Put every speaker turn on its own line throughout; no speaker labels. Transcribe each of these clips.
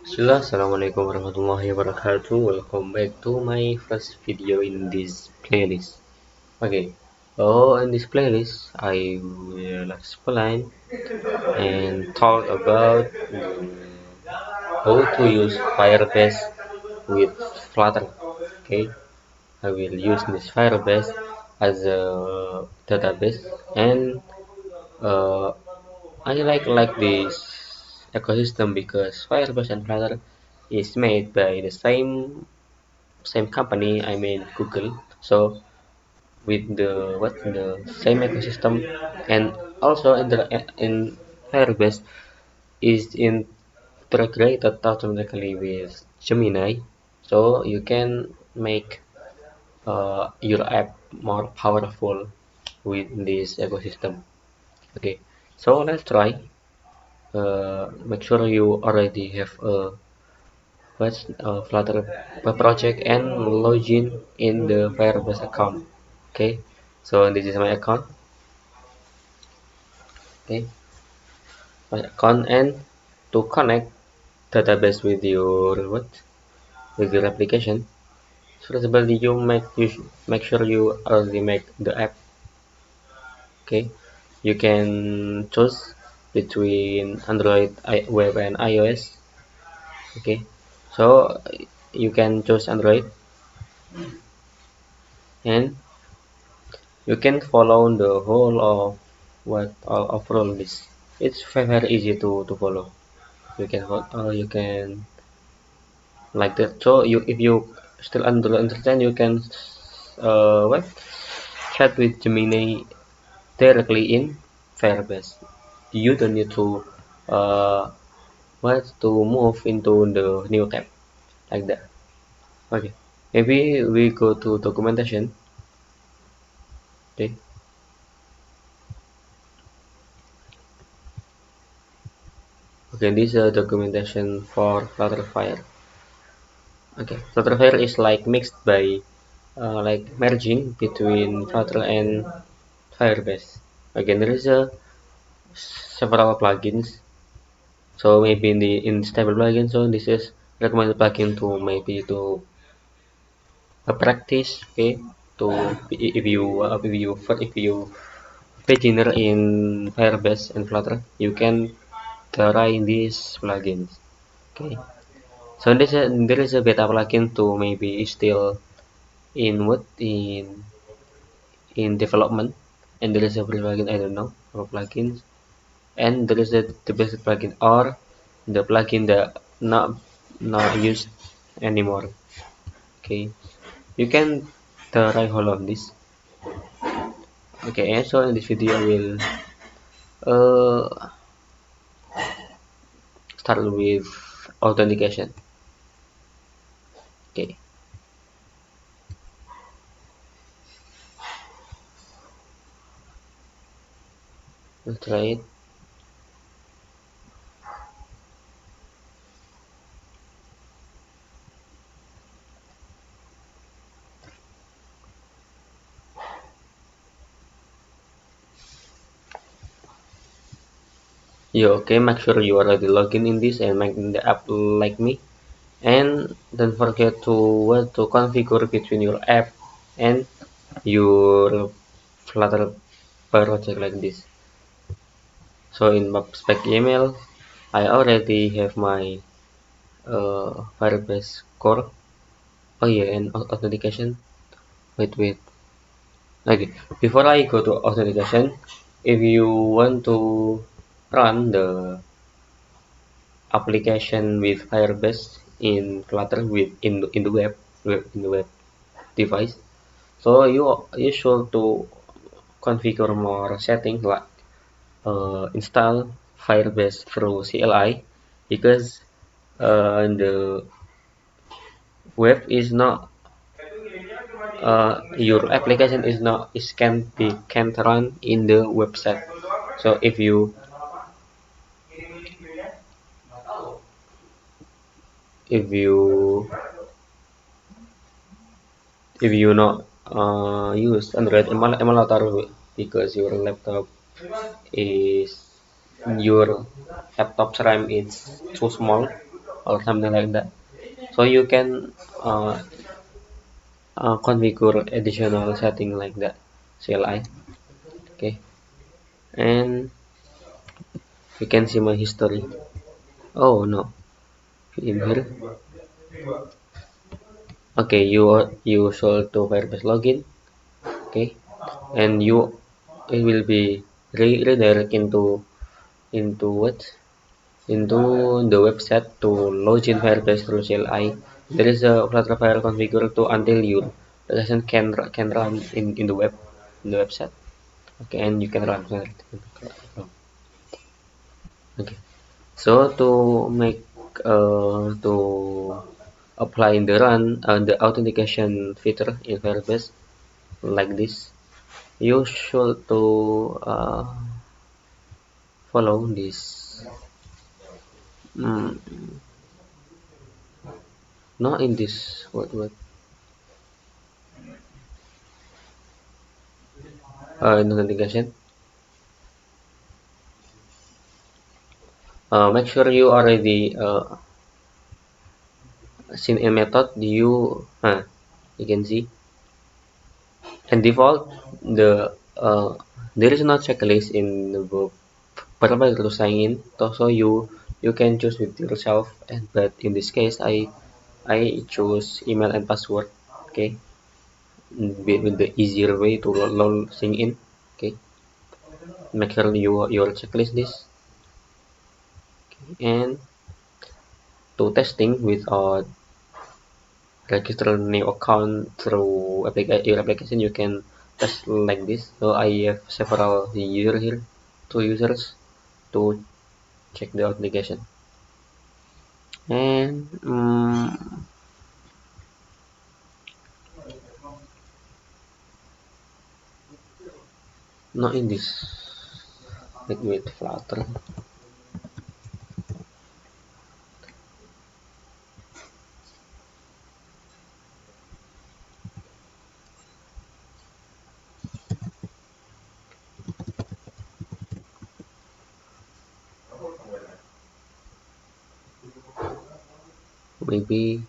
Assalamualaikum warahmatullahi wabarakatuh. Welcome back to my first video in this playlist. Okay, in this playlist, I will explain and talk about how to use Firebase with Flutter. Okay, I will use this Firebase as a database, and uh, I like this ecosystem because Firebase and Flutter is made by the same company, I mean Google. So with the same ecosystem, and also in Firebase is integrated automatically with Gemini, so you can make your app more powerful with this ecosystem. Okay, so let's try. Make sure you already have a Flutter project and login in the Firebase account. Okay, so this is my account. Okay, my account, and to connect database with your application. First of all, make sure you already make the app. Okay, you can choose between Android web and iOS. Okay, so you can choose Android, and you can follow the whole of what all overall this. It's very easy to follow. You can like that. So if you still understand, you can chat with Gemini directly in Firebase. You don't need to uh, to move into the new tab like that. Okay, maybe we go to documentation. Okay, this is a documentation for Flutterfire. Okay, Flutterfire is like mixed by like merging between Flutter and Firebase. Again, there is a several plugins. So maybe in stable plugin, so this is recommended plugin to maybe to practice. Okay, to if you beginner in Firebase and Flutter, you can try these plugins. Okay, so there is a beta plugin to maybe still in in development, and there is a free plugin, I don't know, for plugins, and there is the basic plugin or the plugin that not used anymore. Okay, you can try all of this. Okay, and so in this video we'll uh, start with authentication. Okay, let's try it. Yeah, okay, make sure you already login in this and make the app like me, and don't forget to configure between your app and your Flutter project like this. So in my spec email, I already have my Firebase core. Oh yeah, and authentication. Wait. Okay, before I go to authentication, if you want to run the application with Firebase in Flutter in the web device, so you should to configure more settings like install Firebase through CLI, because the web is not your application is not is can't run in the website. So if you not use Android emulator because is your laptop's RAM is too small, or something like that. So you can configure additional setting like that, CLI. Okay, and you can see my history. Oh no, in here. Okay, you should to Firebase login. Okay, and you it will be redirect into what, into the website to login Firebase through CLI. There is a Flutter file configure to until your application can run in the website. Okay, and you can run it. Okay, so to apply the run the authentication feature in Firebase like this, you should to follow this. mm, Not in this what in authentication. Make sure you already seen a method you can see. And default the there is no checklist in the book provide to sign in, so you can choose with yourself. And but in this case I choose email and password. Okay, with the easier way to sign in. Okay, make sure your checklist this. And to testing without register new account through your application, you can test like this. So I have several user here, two users to check the authentication. And not in this, let me Flutter. Maybe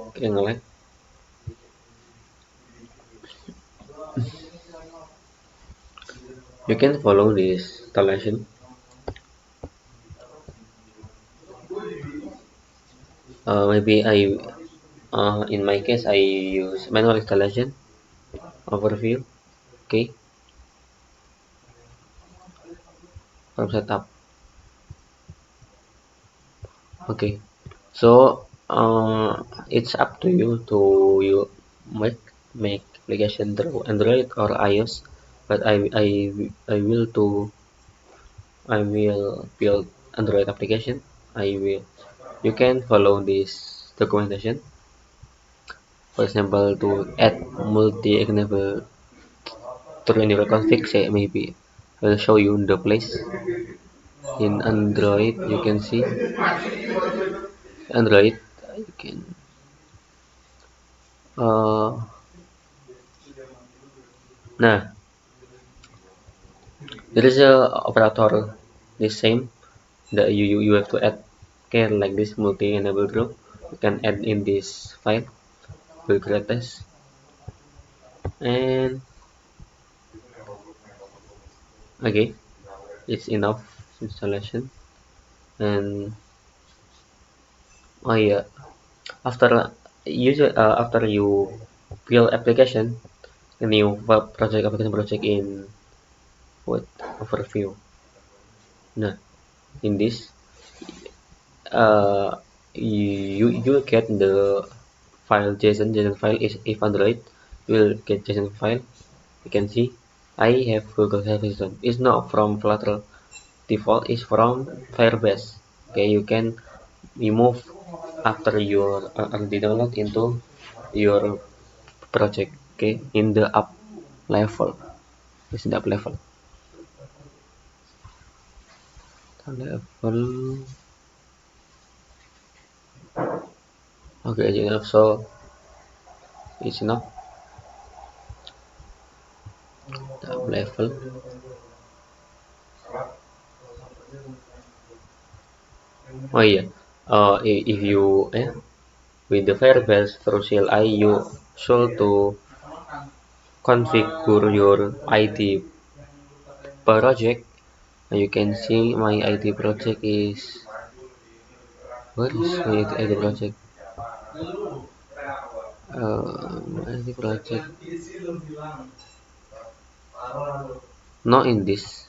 okay, ngelek. You can follow this installation. Maybe in my case I use manual installation overview. Okay, from setup. Okay, so it's up to you to you make application through Android or iOS. But I will build Android application. I will You can follow this documentation. For example, to add multi-enable through your config, say maybe I will show you the place in Android. You can see Android. You can uh, nah, there is a operator the same that you have to add. Okay, like this multi-enable group. You can add in this file. Will create this, and okay, it's enough installation. And oh yeah, after after you build application, a new web project application project in what overview. Nah, in this uh, you get the file JSON file. Is if Android you will get JSON file. You can see I have Google Health System. It's not from Flutter. Default is from Firebase. Okay, you can remove after your already download into your project. Okay, in the up level. It's the up level. Level Okay, enough. So it's enough. Tab level. Oh iya, if you with the Firebase through CLI, you should to configure your IT project. You can see my IT project is, where is my IT project? My IT project not in this.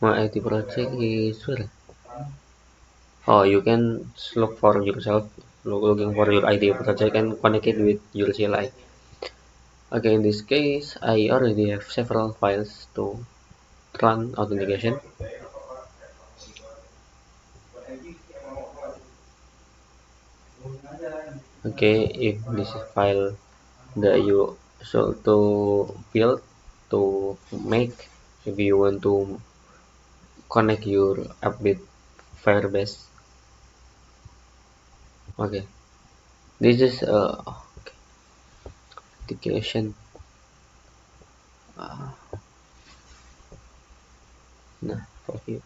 My IT project is where? Oh, you can look for yourself, looking for your ID project and connect it with your CLI. Okay, in this case, I already have several files to run authentication. Okay, if this is file that you should to build to make, if you want to connect your app with Firebase. Okay, this is authentication. Uh, nah, for you.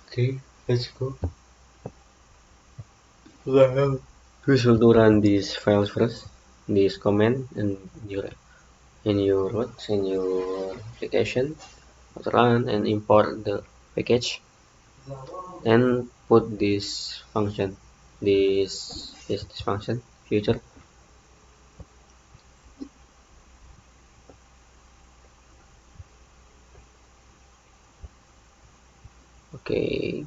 Okay, let's go. Well, we should run these files first, this command in your root in your application. Run and import the package and put this function, this function future. Okay,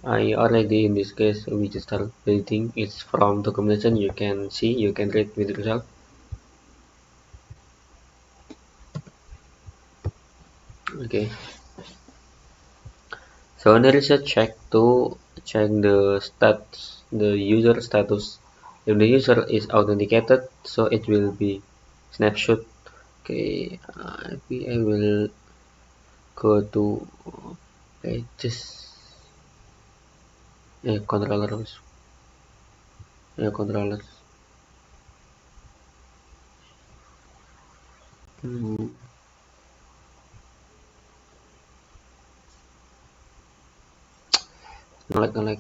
I already in this case we just start editing. It's from documentation, you can see, you can read with yourself. Okay, so there is a check to check the stats, the user status. If the user is authenticated, so it will be snapshot. Okay, I will go to pages, controllers, controllers. Hmm, like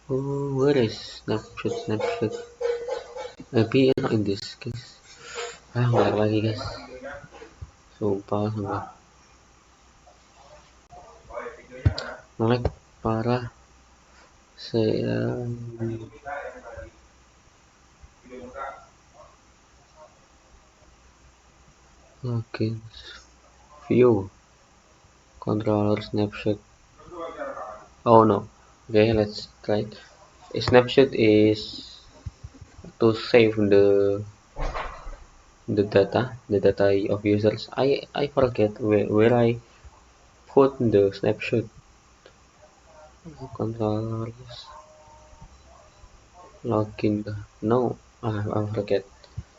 oh, where is snapshot? Maybe not in this case. Ngelag lagi guys. Sumpah. Ngelag parah. Saya login view controller snapshot. Oh no. Okay, let's try it. A snapshot is to save the data of users. I forget where I put the snapshot. Controllers login. No, I forget.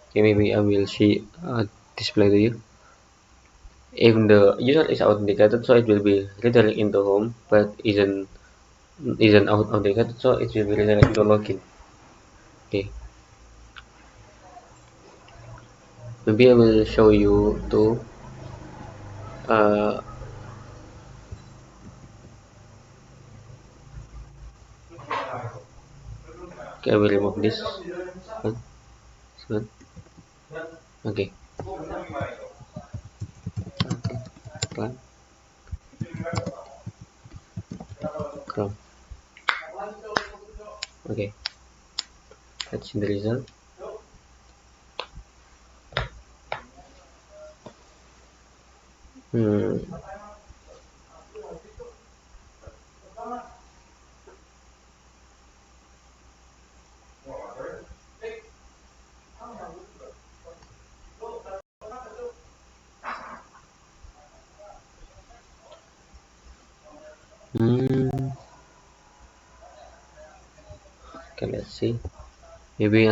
Okay, maybe I will see display to you. If the user is authenticated, so it will be redirected into home, but isn't authenticated, so it will be redirected into login. Okay, maybe I will show you to uh, okay, I will remove this one. This one. Okay, okay, run Chrome. Okay, let's see the result. Hmm. Hmm. Okay, let's see. Maybe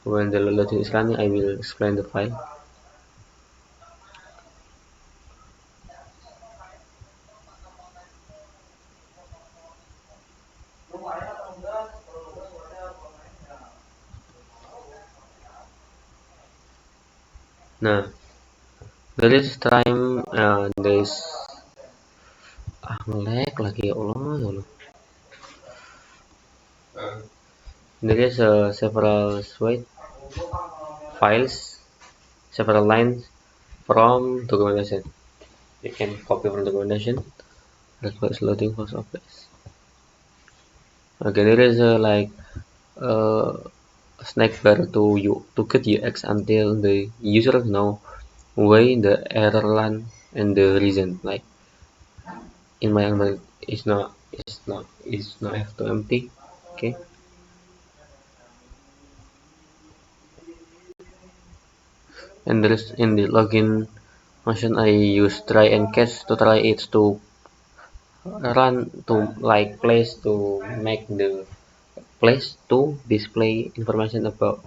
when the loading is running, I will explain the file. Nah, there is time, there is lag lagi ya Allah ya Allah. There is several wait files, several lines from documentation. You can copy from documentation. Request loading host office. Okay, there is a like uh, snack bar to get UX until the user know why the error line and the reason. Like in my environment, it's not have to empty. Okay, and there is in the login function I use try and catch to try it to run to like place to make the place to display information about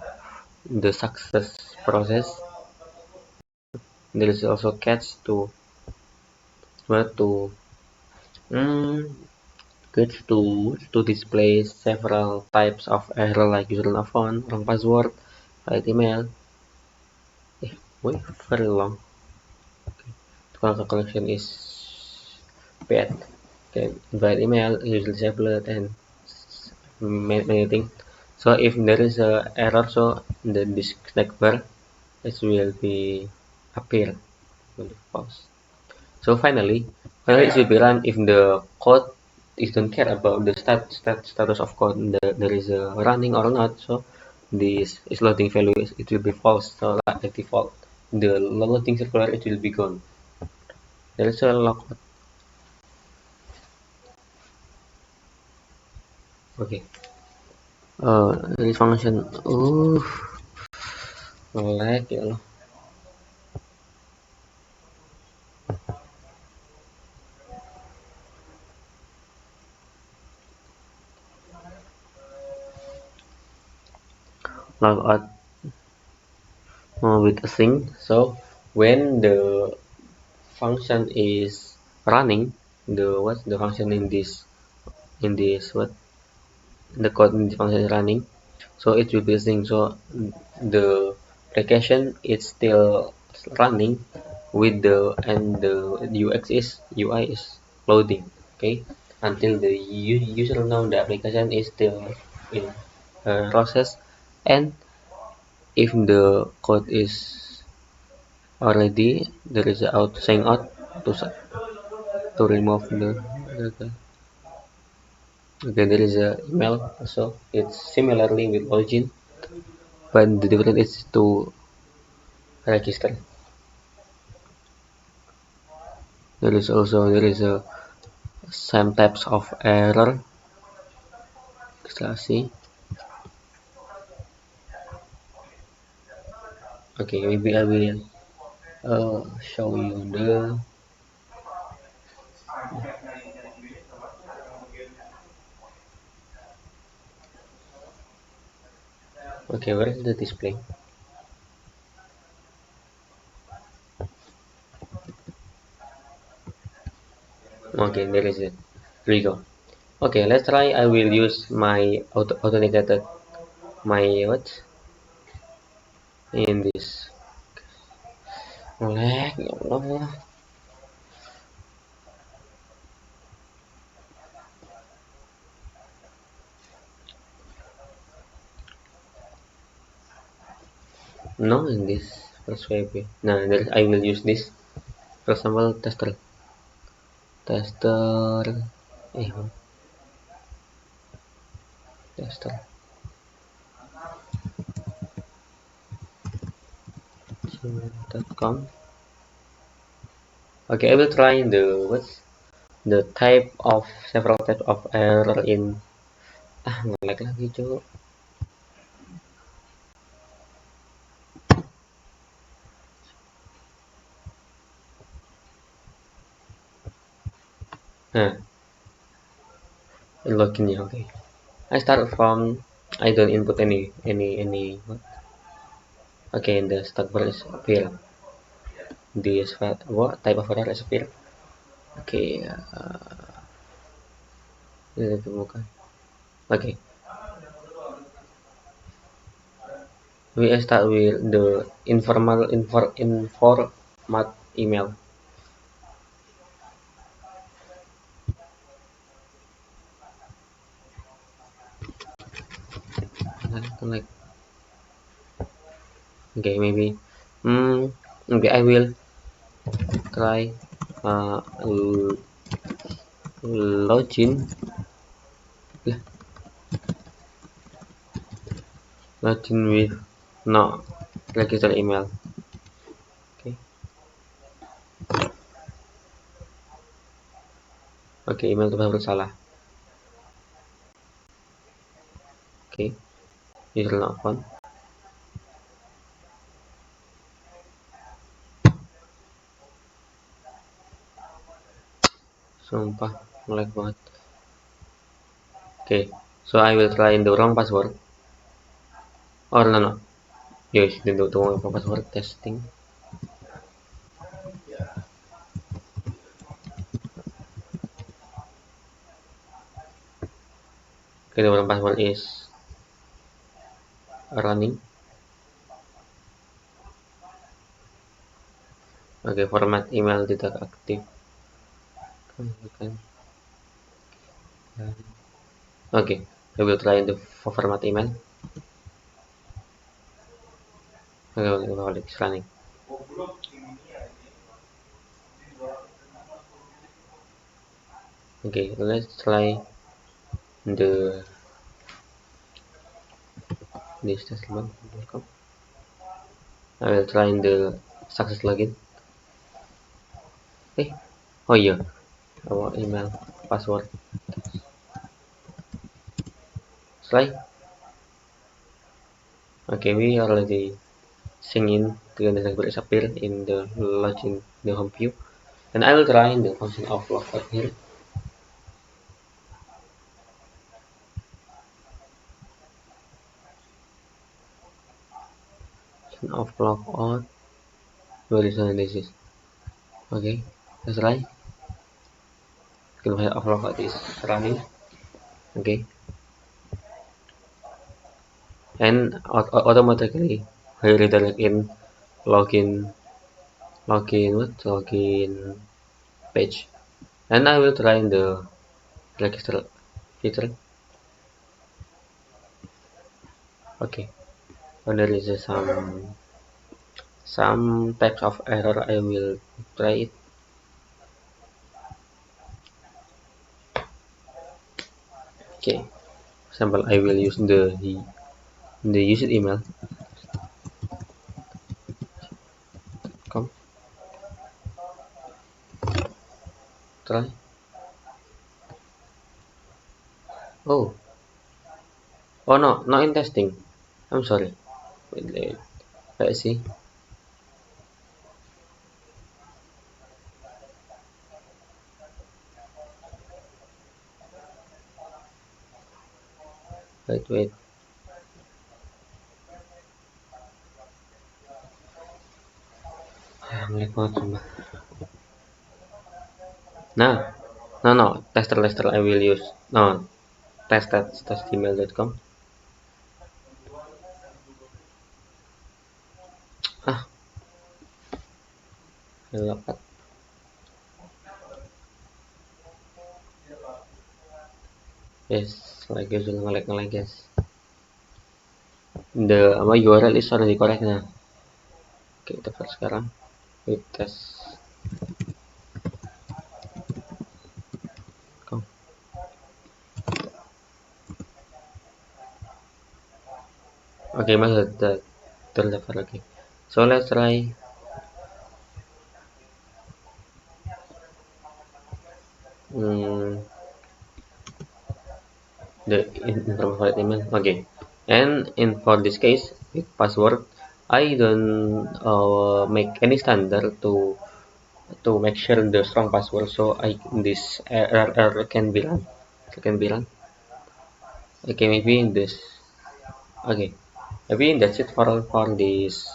the success process. There is also catch to where to mm, catch to display several types of error like username phone, wrong password, right email. Wait, very long. Because the collection is bad. Okay, invalid email, usually disabled, and many things. So if there is a error, so the disconnect bar it will be appear will false. So finally it will be run if the code is don't care about the status of code there is a running or not. So this is loading value it will be false. So like the default, the loading circular it will be gone. There is a log. Okay. This function. Lag ya Allah. Log out with a thing. So when the function is running, the function in this what the code in this function is running, so it will be a thing. So the application is still running with the UI is loading. Okay, until the user know the application is still in process, and if the code is already there is a out saying out to remove the okay, there is a email also it's similarly with login but the difference is to register. There is a some types of error. Let's see. Okay, maybe I will show you the okay, where is the display? Okay, there is it. Here we go. Okay, let's try. I will use my authenticated my what in this lag ya Allah. No, in this first web. Nah, I will use this. For example, tester eh tester gmail.com. Okay, I will try the type of several types of error in ngelag lagi cuy. Nah, login ya, okay. I start from, I don't input any what? Okay, the start bar is appear. This what type of error is appear? Okay, ini ditemukan. Okay, we start with the informat email. Like, okay, maybe. Okay, I will try uh, login login with no register email. Okay, okay, email itu bersalah. Okay, user not found. Sumpah, ngelag banget. Okay, so I will try in the wrong password. Or no. Yes, the password testing. Okay, the wrong password is running. Okay, format email tidak aktif. Okay, I will try in the format email. Okay, it's running. Okay, let's try the this test log. I will try in the success login. Oh iya, our email password. Try. Okay, we already sign in to the network appear in the login the home view, and I will try in the function of logout here. Function of logout. Where is this is? Okay, let's try. Function of logout is running. Okay, and automatically I redirect in login login page, and I will try in the register feature. Okay, when there is some types of error, I will try it. Okay, example, I will use the user email. Come, try. Oh, oh no, not in testing. I'm sorry. Wait, let's see. Wait. Ngelag banget sumpah. Nah, no, tester. I will use no test email.com. Ah, dapat. Yes, like usual ngelag guys. The URL is already correct now. Oke, kita buat sekarang. We test. Come. Okay, masih terdaftar lagi. So let's try the invalid email. Okay, and in for this case with password, I don't make any standard to make sure the strong password, so I this error can be run. Okay, maybe in this. Okay, maybe that's it for this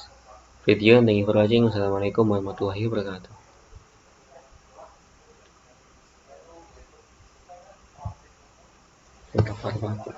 video. Thank you for watching. Assalamualaikum warahmatullahi wabarakatuh. Bentar,